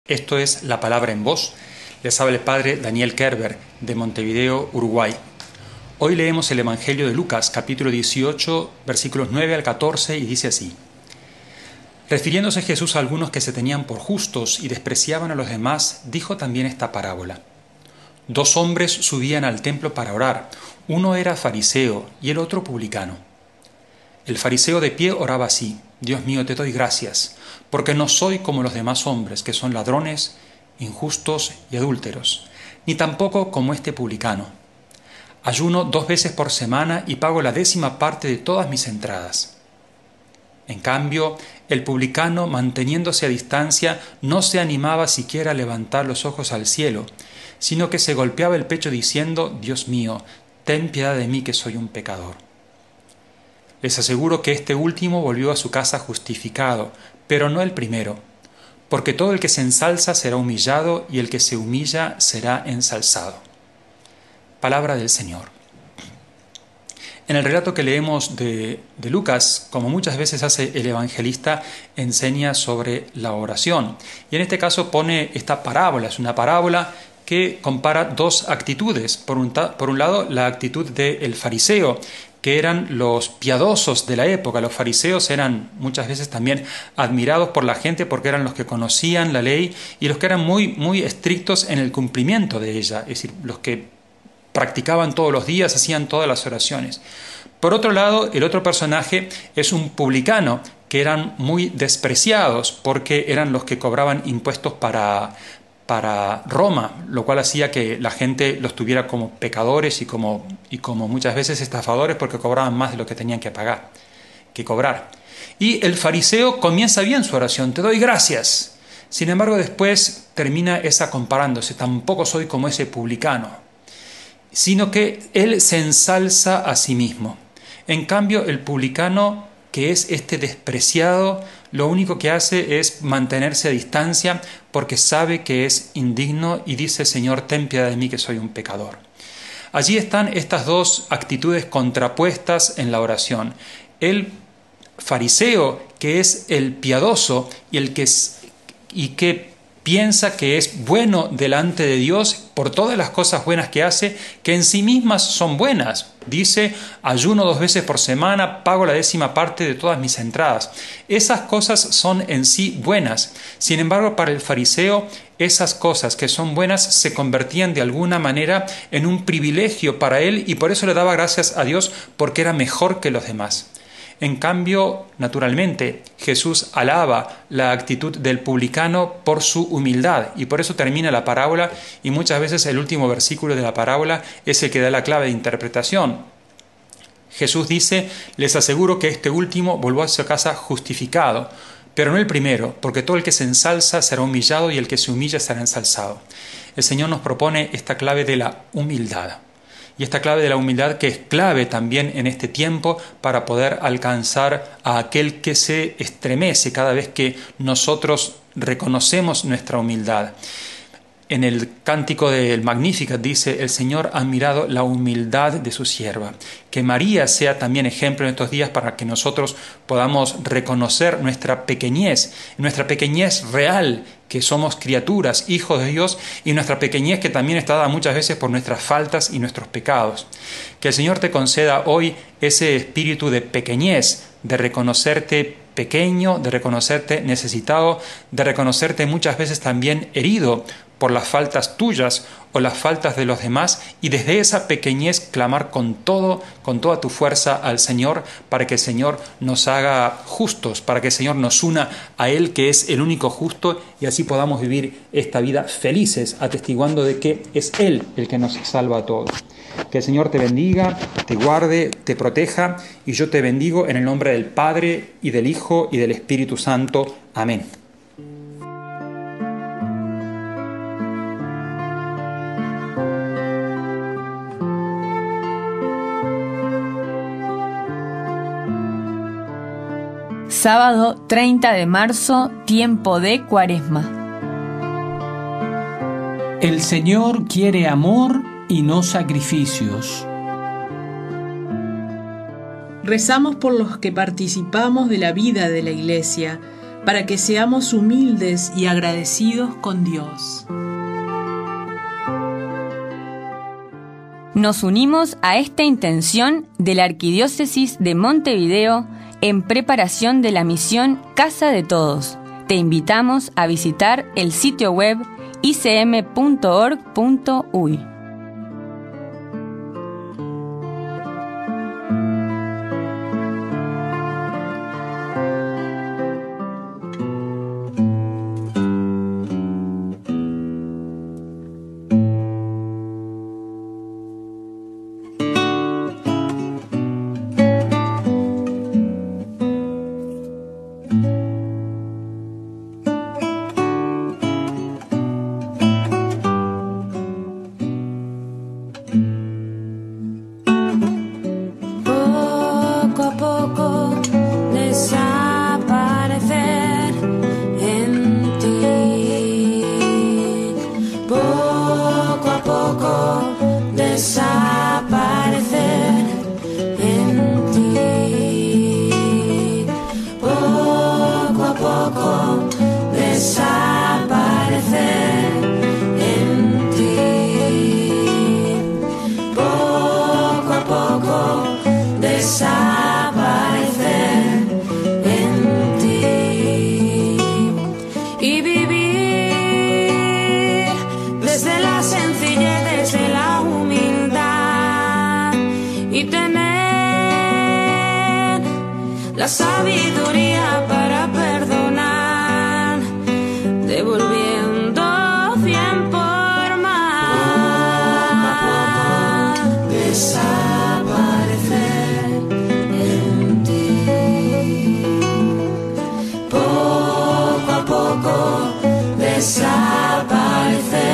Esto es La Palabra en Voz. Les habla el padre Daniel Kerber, de Montevideo, Uruguay. Hoy leemos el Evangelio de Lucas, capítulo 18, versículos 9 al 14, y dice así. Refiriéndose Jesús a algunos que se tenían por justos y despreciaban a los demás, dijo también esta parábola. 2 hombres subían al templo para orar. Uno era fariseo y el otro publicano. El fariseo de pie oraba así: Dios mío, te doy gracias, porque no soy como los demás hombres, que son ladrones, injustos y adúlteros, ni tampoco como este publicano. Ayuno 2 veces por semana y pago la 10ª parte de todas mis entradas. En cambio, el publicano, manteniéndose a distancia, no se animaba siquiera a levantar los ojos al cielo, sino que se golpeaba el pecho diciendo: Dios mío, ten piedad de mí, que soy un pecador. Les aseguro que este último volvió a su casa justificado, pero no el primero, porque todo el que se ensalza será humillado y el que se humilla será ensalzado. Palabra del Señor. En el relato que leemos de Lucas, como muchas veces hace el evangelista, enseña sobre la oración. Y en este caso pone esta parábola, es una parábola que compara 2 actitudes. Por un lado, la actitud del fariseo, que eran los piadosos de la época. Los fariseos eran muchas veces también admirados por la gente porque eran los que conocían la ley y los que eran muy estrictos en el cumplimiento de ella, es decir, los que practicaban todos los días, hacían todas las oraciones. Por otro lado, el otro personaje es un publicano, que eran muy despreciados porque eran los que cobraban impuestos para Roma, lo cual hacía que la gente los tuviera como pecadores y como muchas veces estafadores porque cobraban más de lo que tenían que cobrar. Y el fariseo comienza bien su oración: te doy gracias. Sin embargo, después termina esa comparándose: tampoco soy como ese publicano, sino que él se ensalza a sí mismo. En cambio, el publicano, que es este despreciado, lo único que hace es mantenerse a distancia porque sabe que es indigno y dice: Señor, ten piedad de mí, que soy un pecador. Allí están estas 2 actitudes contrapuestas en la oración. El fariseo, que es el piadoso y que piensa que es bueno delante de Dios por todas las cosas buenas que hace, que en sí mismas son buenas. Dice: ayuno 2 veces por semana, pago la 10ª parte de todas mis entradas. Esas cosas son en sí buenas. Sin embargo, para el fariseo, esas cosas que son buenas se convertían de alguna manera en un privilegio para él y por eso le daba gracias a Dios porque era mejor que los demás. En cambio, naturalmente, Jesús alaba la actitud del publicano por su humildad y por eso termina la parábola, y muchas veces el último versículo de la parábola es el que da la clave de interpretación. Jesús dice: les aseguro que este último volvió a su casa justificado, pero no el primero, porque todo el que se ensalza será humillado y el que se humilla será ensalzado. El Señor nos propone esta clave de la humildad. Y esta clave de la humildad, que es clave también en este tiempo para poder alcanzar a aquel que se estremece cada vez que nosotros reconocemos nuestra humildad. En el cántico del Magnificat dice: el Señor ha mirado la humildad de su sierva. Que María sea también ejemplo en estos días para que nosotros podamos reconocer nuestra pequeñez real, que somos criaturas, hijos de Dios, y nuestra pequeñez que también está dada muchas veces por nuestras faltas y nuestros pecados. Que el Señor te conceda hoy ese espíritu de pequeñez, de reconocerte pequeño, de reconocerte necesitado, de reconocerte muchas veces también herido por las faltas tuyas o las faltas de los demás, y desde esa pequeñez clamar con toda tu fuerza al Señor para que el Señor nos haga justos, para que el Señor nos una a Él, que es el único justo, y así podamos vivir esta vida felices, atestiguando de que es Él el que nos salva a todos. Que el Señor te bendiga, te guarde, te proteja, y yo te bendigo en el nombre del Padre, y del Hijo, y del Espíritu Santo. Amén. Sábado 30 de marzo, tiempo de Cuaresma. El Señor quiere amor y no sacrificios. Rezamos por los que participamos de la vida de la Iglesia, para que seamos humildes y agradecidos con Dios. Nos unimos a esta intención de la Arquidiócesis de Montevideo en preparación de la misión Casa de Todos. Te invitamos a visitar el sitio web icm.org.uy. Sabiduría para perdonar, devolviendo bien por mal, desaparecer en ti, poco a poco desaparecer.